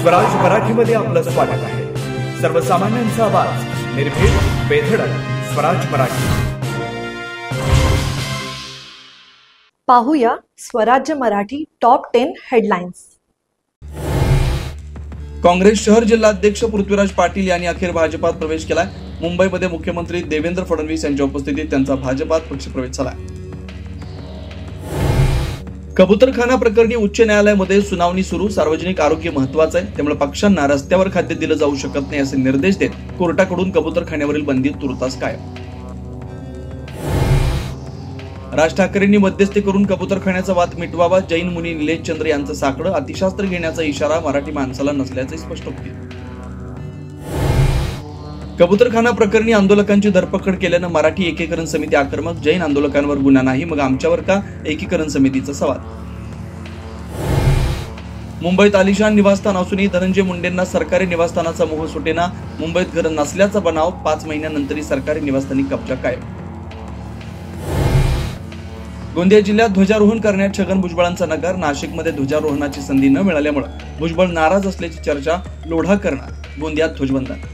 स्वराज मराठीमध्ये आपलं स्वागत आहे। सर्वसामान्यांचा आवाज, निर्भीड, बेधडक, स्वराज मराठी। पाहूया स्वराज्य मराठी टॉप 10 हेडलाईन्स। काँग्रेस शहर जिल्हाध्यक्ष पृथ्वीराज पाटील यांनी अखेर भाजपात प्रवेश केलाय। मुंबईमध्ये मुख्यमंत्री देवेंद्र फडणवीस यांच्या उपस्थितीत त्यांचा भाजपात पक्षप्रवेश झाला। कबूतरखाना प्रकरणी उच्च न्यायालयामध्ये सुनावणी सुरू। सार्वजनिक आरोग्य महत्त्वाचं आहे, त्यामुळे पक्ष्यांना रस्त्यावर खाद्य दिलं जाऊ शकत नाही असे निर्देश देत कोर्टाकडून कबूतरखान्यावरील बंदी तुर्तास कायम। राज ठाकरेंनी मध्यस्थी करून कबूतरखान्याचा वाद मिटवावा। जैन मुनी निलेश चंद्र यांचं साकडं अतिशास्त्र घेण्याचा इशारा मराठी माणसाला नसल्याचे स्पष्ट होते। कबूतरखाना प्रकरणी आंदोलकांची धरपकड केल्यानं मराठी एकीकरण समिती आक्रमक। जैन आंदोलकांवर गुन्हा नाही, मग आमच्यावर का? एकीकरण समितीचा सवाल। मुंबईत आलिशान निवासस्थान असूनही धनंजय मुंडेंना सरकारी निवासस्थानाचा मोह सुटेना। मुंबईत घर नसल्याचा बनाव, 5 महिन्यानंतरही सरकारी निवासस्थानी कब्जा कायम। गोंदिया जिल्ह्यात ध्वजारोहण करण्यात छगन भुजबळांचा नकार। नाशिकमध्ये ध्वजारोहणाची संधी न मिळाल्यामुळे भुजबळ नाराज असल्याची चर्चा। लोढा करणार, गोंदियात ध्वजवंदन।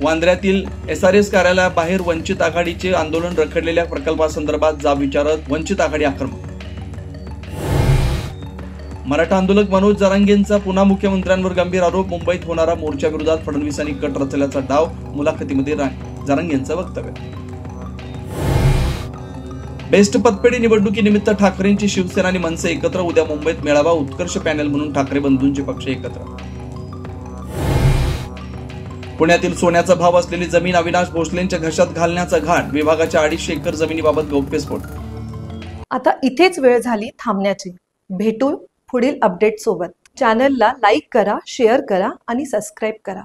वांद्र्यातील SRS कार्यालयाबाहेर वंचित आघाडीचे आंदोलन रखडलेल्या प्रकल्पासंदर्भात जाब विचारत वंचित आघाडी आक्रमक। मराठा आंदोलक मनोज जरांगेंचा पुन्हा मुख्यमंत्र्यांवर गंभीर आरोप। मुंबईत होणारा मोर्चा विरोधात फडणवीसांनी कट रचल्याचा डाव। मुलाखतीमध्ये जरांगेंचं वक्तव्य। बेस्ट पतपेढी निवडणुकीनिमित्त ठाकरेंची शिवसेना आणि मनसे एकत्र। उद्या मुंबईत मेळावा। उत्कर्ष पॅनेल म्हणून ठाकरे बंधूंचे पक्ष एकत्र। पुण्यातील सोन्याचा भाव असलेली जमीन अविनाश भोसलेंच्या घशात घालण्याचा घाट। विभागाच्या 250 एकर जमिनीबाबत गौप्यस्फोट। आता इथेच वेळ झाली थांबण्याची। भेटू पुढील अपडेट सोबत। चॅनलला लाईक करा, शेअर करा आणि सबस्क्राईब करा।